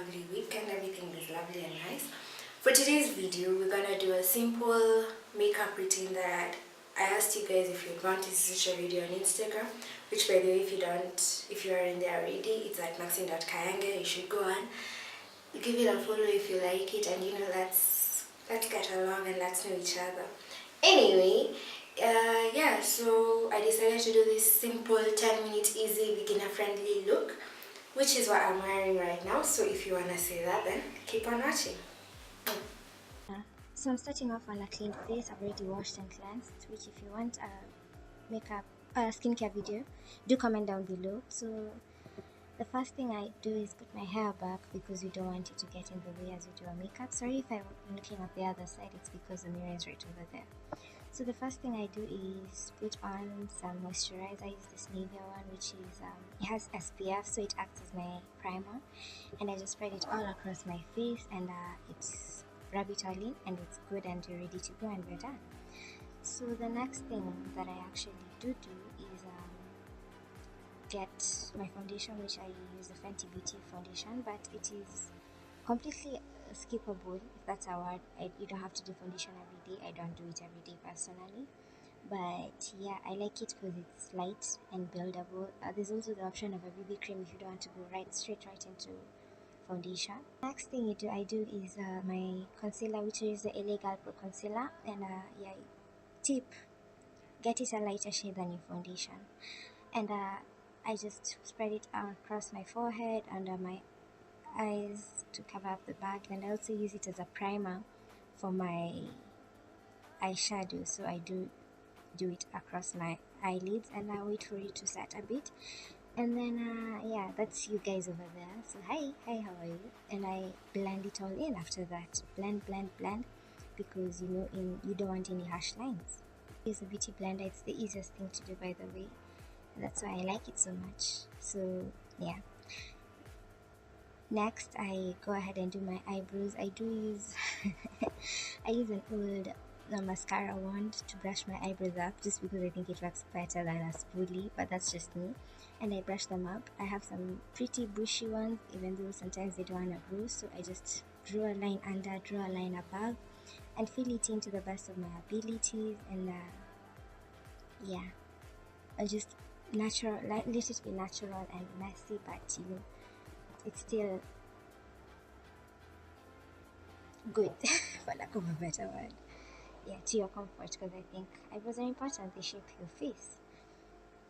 lovely week and everything is lovely and nice. For today's video, we're gonna do a simple makeup routine that I asked you guys if you'd want to see such a video on Instagram, which by the way, if you are in there already, it's at maxine.kayanga. You should go on, give it a follow if you like it, and let's get along and let's know each other. Anyway, yeah, so I decided to do this simple 10-minute easy beginner friendly look, which is what I'm wearing right now. So if you want to see that, then keep on watching. So I'm starting off on a clean face. I've already washed and cleansed, which if you want a skincare video, do comment down below. So the first thing I do is put my hair back because you don't want it to get in the way as you do a makeup. Sorry if I'm looking at the other side, it's because the mirror is right over there. So the first thing I do is put on some moisturizer. I use this Nivea one, which is it has SPF, so it acts as my primer, and I just spread it all across my face, and it's rub it all in, and it's good, and you're ready to go, and we're done. So the next thing that I actually do is get my foundation, which I use the Fenty Beauty foundation, but it is completely skippable, if that's a word. You don't have to do foundation every day. I don't do it every day personally, but yeah, I like it because it's light and buildable. There's also the option of a BB cream if you don't want to go straight into foundation. Next thing I do is my concealer, which is the LA Girl Pro concealer, and yeah, tip, get it a lighter shade than your foundation, and I just spread it across my forehead, under my eyes to cover up the bag, and I also use it as a primer for my eyeshadow. So I do it across my eyelids, and I wait for it to set a bit, and then yeah, that's you guys over there. So hi, how are you? And I blend it all in after that. Blend, because you don't want any harsh lines. Use a beauty blender. It's the easiest thing to do, by the way. That's why I like it so much. So yeah, next I go ahead and do my eyebrows. I do use I use an old mascara wand to brush my eyebrows up, just because I think it works better than a spoolie, but that's just me, and I brush them up. I have some pretty bushy ones, even though sometimes they don't want to grow, so I just draw a line under, draw a line above, and fill it in to the best of my abilities. And yeah, I'll just let it be natural and messy, but it's still good for lack of a better word. Yeah, to your comfort, because I think eyebrows are important. They shape your face.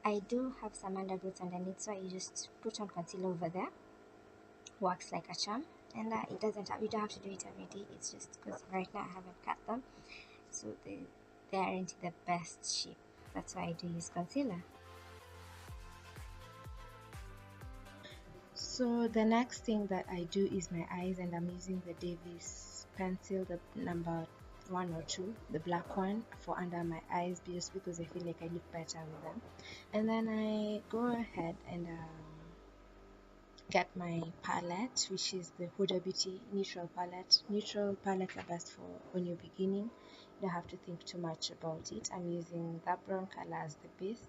I do have some undergrowths underneath, so I just put on concealer over there. Works like a charm, and you don't have to do it every day. It's just because right now I haven't cut them, so they aren't the best shape. That's why I do use concealer. So the next thing that I do is my eyes, and I'm using the Davis pencil, the number 1 or 2, the black one, for under my eyes, just because I feel like I look better with them. And then I go ahead and get my palette, which is the Huda Beauty neutral palette. Neutral palettes are best for when you're beginning. You don't have to think too much about it. I'm using that brown color as the base.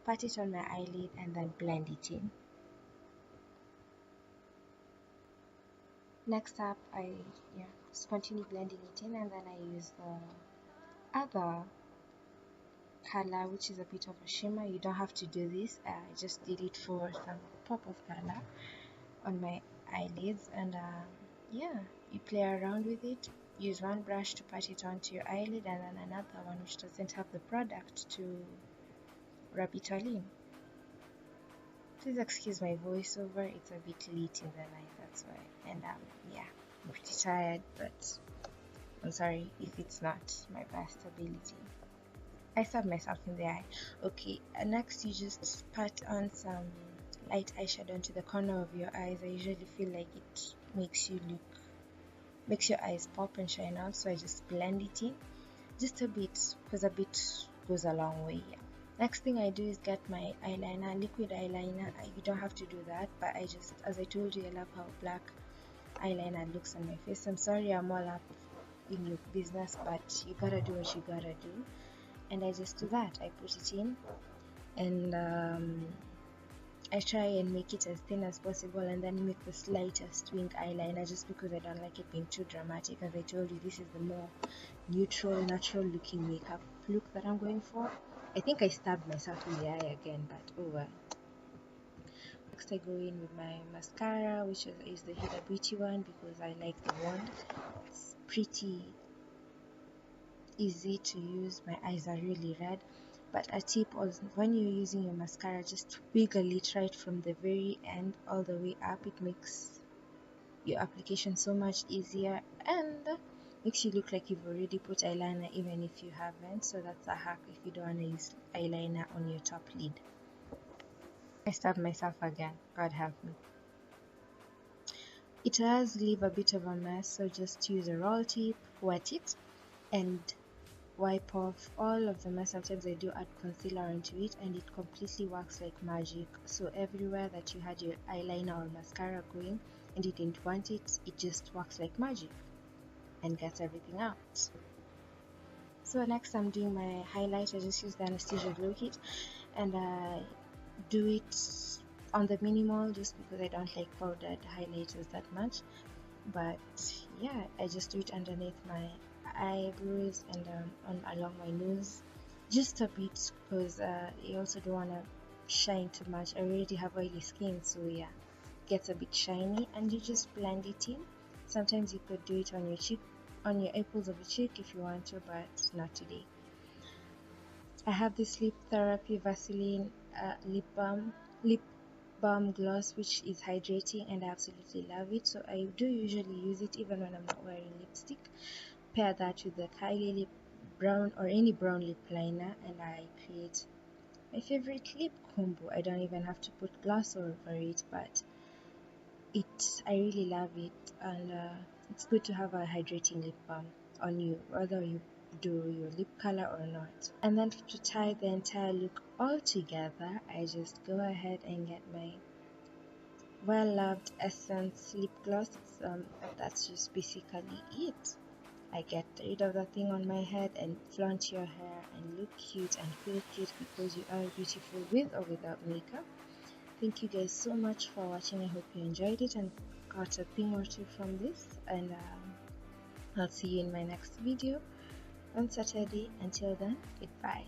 Pat it on my eyelid and then blend it in. Next up, I just continue blending it in, and then I use the other color, which is a bit of a shimmer. You don't have to do this. I just did it for some pop of color on my eyelids, and yeah, you play around with it. Use one brush to pat it onto your eyelid, and then another one which doesn't have the product to rub it all in. Please excuse my voiceover, it's a bit late in the night, that's why. And yeah, I'm pretty tired, but I'm sorry if it's not my best ability. I stabbed myself in the eye. Okay, next you just pat on some light eyeshadow onto the corner of your eyes. I usually feel like it makes your eyes pop and shine out, so I just blend it in just a bit, because a bit goes a long way. Yeah. Next thing I do is get my eyeliner, liquid eyeliner. You don't have to do that, but I just, as I told you, I love how black eyeliner looks on my face. I'm sorry I'm all up in your business, but you gotta do what you gotta do. And I just do that. I put it in, and I try and make it as thin as possible and then make the slightest wing eyeliner, just because I don't like it being too dramatic. As I told you, this is the more neutral, natural looking makeup look that I'm going for. I think I stabbed myself in the eye again, but oh well. Next I go in with my mascara, which is the Huda Beauty one, because I like the wand. It's pretty easy to use. My eyes are really red. But a tip was, when you're using your mascara, just wiggle it right from the very end all the way up. It makes your application so much easier and makes you look like you've already put eyeliner even if you haven't. So that's a hack if you don't want to use eyeliner on your top lid. I stabbed myself again, God help me. It does leave a bit of a mess, so just use a roll tip, wet it, and wipe off all of the mess. Sometimes I do add concealer onto it and it completely works like magic. So everywhere that you had your eyeliner or mascara going and you didn't want it, it just works like magic and gets everything out. So next I'm doing my highlight. I just use the Anastasia Glow kit and I do it on the minimal just because I don't like powdered highlighters that much. But yeah, I just do it underneath my eyebrows and along my nose just a bit, because you also don't want to shine too much. I already have oily skin, so yeah, it gets a bit shiny, and you just blend it in. Sometimes you could do it on your cheek, on your apples of your cheek if you want to, but not today. I have this lip therapy Vaseline lip balm gloss, which is hydrating and I absolutely love it. So I do usually use it even when I'm not wearing lipstick. Pair that with the Kylie lip brown or any brown lip liner and I create my favorite lip combo. I don't even have to put gloss over it, but I really love it, and it's good to have a hydrating lip balm on you whether you do your lip color or not. And then to tie the entire look all together, I just go ahead and get my well-loved Essence lip gloss. That's just basically it. I get rid of the thing on my head and flaunt your hair and look cute and feel cute, because you are beautiful with or without makeup. Thank you guys so much for watching. I hope you enjoyed it and got a thing or two from this, and I'll see you in my next video on Saturday. Until then, goodbye.